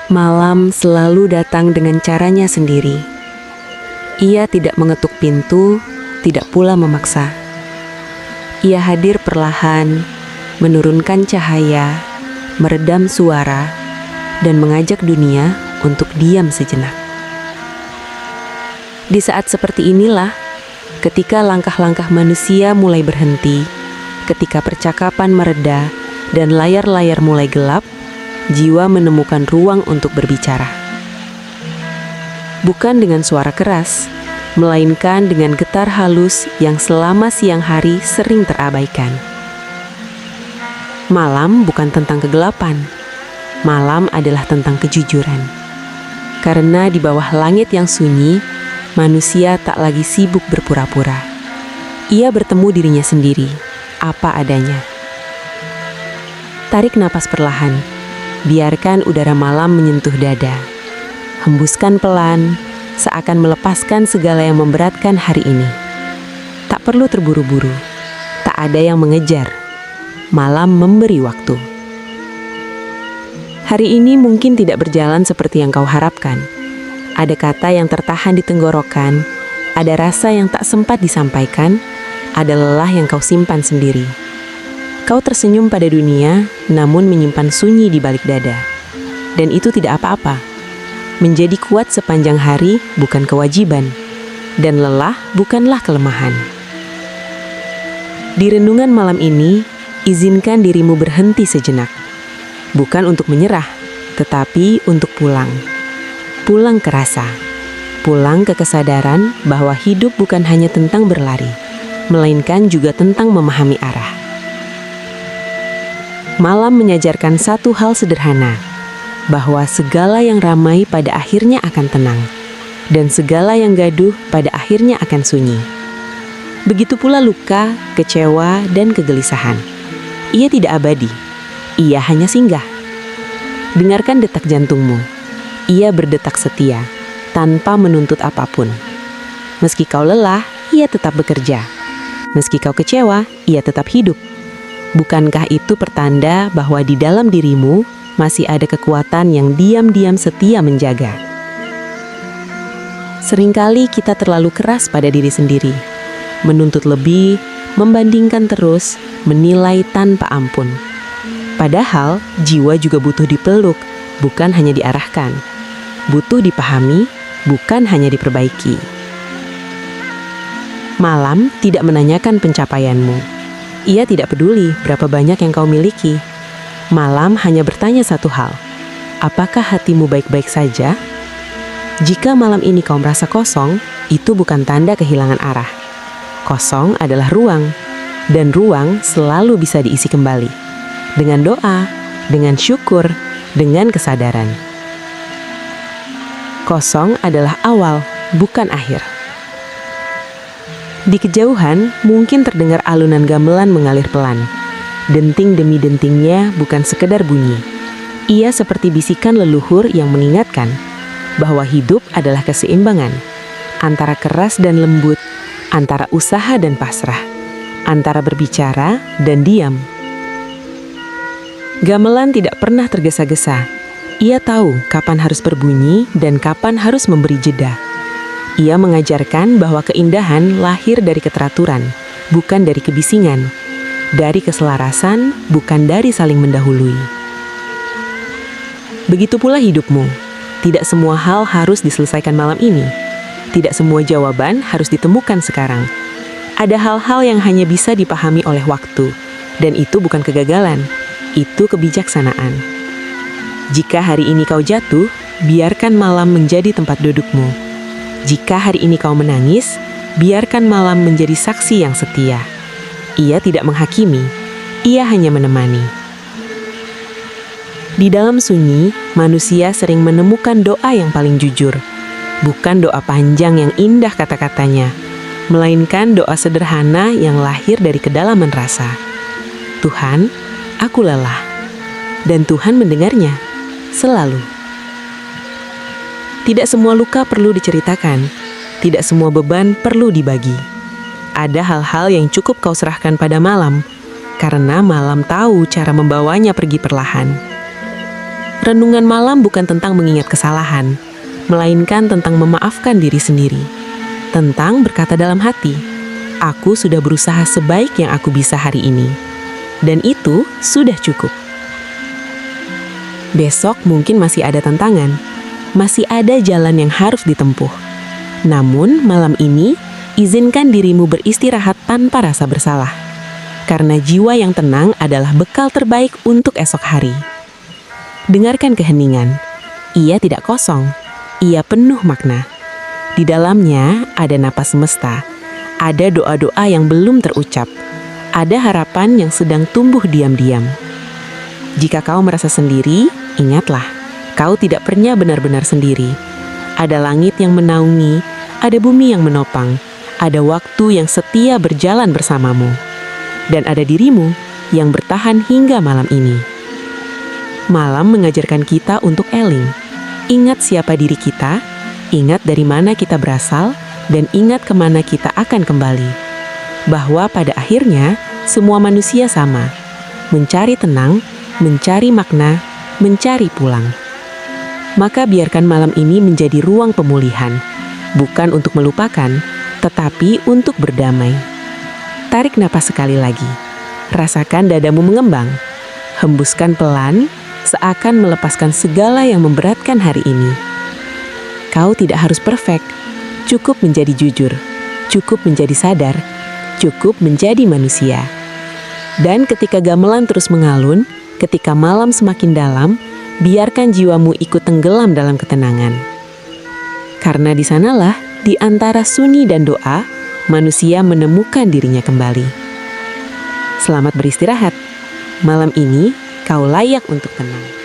Malam selalu datang dengan caranya sendiri. Ia tidak mengetuk pintu, tidak pula memaksa. Ia hadir perlahan, menurunkan cahaya, meredam suara, dan mengajak dunia untuk diam sejenak. Di saat seperti inilah, ketika langkah-langkah manusia mulai berhenti, ketika percakapan mereda dan layar-layar mulai gelap, jiwa menemukan ruang untuk berbicara. Bukan dengan suara keras, melainkan dengan getar halus yang selama siang hari sering terabaikan. Malam bukan tentang kegelapan. Malam adalah tentang kejujuran. Karena di bawah langit yang sunyi, manusia tak lagi sibuk berpura-pura. Ia bertemu dirinya sendiri, apa adanya. Tarik napas perlahan. Biarkan udara malam menyentuh dada. Hembuskan pelan, seakan melepaskan segala yang memberatkan hari ini. Tak perlu terburu-buru. Tak ada yang mengejar. Malam memberi waktu. Hari ini mungkin tidak berjalan seperti yang kau harapkan. Ada kata yang tertahan di tenggorokan, ada rasa yang tak sempat disampaikan, ada lelah yang kau simpan sendiri. Kau tersenyum pada dunia, namun menyimpan sunyi di balik dada. Dan itu tidak apa-apa. Menjadi kuat sepanjang hari bukan kewajiban, dan lelah bukanlah kelemahan. Di renungan malam ini, izinkan dirimu berhenti sejenak. Bukan untuk menyerah, tetapi untuk pulang. Pulang ke rasa. Pulang ke kesadaran bahwa hidup bukan hanya tentang berlari, melainkan juga tentang memahami arah. Malam menyajarkan satu hal sederhana, bahwa segala yang ramai pada akhirnya akan tenang, dan segala yang gaduh pada akhirnya akan sunyi. Begitu pula luka, kecewa, dan kegelisahan. Ia tidak abadi, ia hanya singgah. Dengarkan detak jantungmu, ia berdetak setia, tanpa menuntut apapun. Meski kau lelah, ia tetap bekerja. Meski kau kecewa, ia tetap hidup. Bukankah itu pertanda bahwa di dalam dirimu masih ada kekuatan yang diam-diam setia menjaga? Seringkali kita terlalu keras pada diri sendiri, menuntut lebih, membandingkan terus, menilai tanpa ampun. Padahal jiwa juga butuh dipeluk, bukan hanya diarahkan. Butuh dipahami, bukan hanya diperbaiki. Malam tidak menanyakan pencapaianmu. Ia tidak peduli berapa banyak yang kau miliki. Malam hanya bertanya satu hal, apakah hatimu baik-baik saja? Jika malam ini kau merasa kosong, itu bukan tanda kehilangan arah. Kosong adalah ruang, dan ruang selalu bisa diisi kembali. Dengan doa, dengan syukur, dengan kesadaran. Kosong adalah awal, bukan akhir. Di kejauhan, mungkin terdengar alunan gamelan mengalir pelan. Denting demi dentingnya bukan sekedar bunyi. Ia seperti bisikan leluhur yang mengingatkan bahwa hidup adalah keseimbangan antara keras dan lembut, antara usaha dan pasrah, antara berbicara dan diam. Gamelan tidak pernah tergesa-gesa. Ia tahu kapan harus berbunyi dan kapan harus memberi jeda. Ia mengajarkan bahwa keindahan lahir dari keteraturan, bukan dari kebisingan, dari keselarasan, bukan dari saling mendahului. Begitu pula hidupmu. Tidak semua hal harus diselesaikan malam ini. Tidak semua jawaban harus ditemukan sekarang. Ada hal-hal yang hanya bisa dipahami oleh waktu, dan itu bukan kegagalan, itu kebijaksanaan. Jika hari ini kau jatuh, biarkan malam menjadi tempat dudukmu. Jika hari ini kau menangis, biarkan malam menjadi saksi yang setia. Ia tidak menghakimi, ia hanya menemani. Di dalam sunyi, manusia sering menemukan doa yang paling jujur. Bukan doa panjang yang indah kata-katanya, melainkan doa sederhana yang lahir dari kedalaman rasa. Tuhan, aku lelah. Dan Tuhan mendengarnya, selalu. Tidak semua luka perlu diceritakan, tidak semua beban perlu dibagi. Ada hal-hal yang cukup kau serahkan pada malam, karena malam tahu cara membawanya pergi perlahan. renungan malam bukan tentang mengingat kesalahan, melainkan tentang memaafkan diri sendiri. Tentang berkata dalam hati, aku sudah berusaha sebaik yang aku bisa hari ini. Dan itu sudah cukup. Besok mungkin masih ada tantangan, masih ada jalan yang harus ditempuh. Namun malam ini, izinkan dirimu beristirahat tanpa rasa bersalah. Karena jiwa yang tenang adalah bekal terbaik untuk esok hari. Dengarkan keheningan. Ia tidak kosong, ia penuh makna. Di dalamnya ada napas semesta, ada doa-doa yang belum terucap, ada harapan yang sedang tumbuh diam-diam. Jika kau merasa sendiri, ingatlah, kau tidak pernah benar-benar sendiri. Ada langit yang menaungi, ada bumi yang menopang, ada waktu yang setia berjalan bersamamu. Dan ada dirimu yang bertahan hingga malam ini. Malam mengajarkan kita untuk eling. Ingat siapa diri kita, ingat dari mana kita berasal, dan ingat kemana kita akan kembali. Bahwa pada akhirnya, semua manusia sama. Mencari tenang, mencari makna, mencari pulang. Maka biarkan malam ini menjadi ruang pemulihan. Bukan untuk melupakan, tetapi untuk berdamai. Tarik napas sekali lagi. Rasakan dadamu mengembang. Hembuskan pelan, seakan melepaskan segala yang memberatkan hari ini. Kau tidak harus perfect. Cukup menjadi jujur. Cukup menjadi sadar. Cukup menjadi manusia. Dan ketika gamelan terus mengalun, ketika malam semakin dalam, biarkan jiwamu ikut tenggelam dalam ketenangan. Karena di sanalah, di antara sunyi dan doa, manusia menemukan dirinya kembali. Selamat beristirahat. Malam ini, kau layak untuk tenang.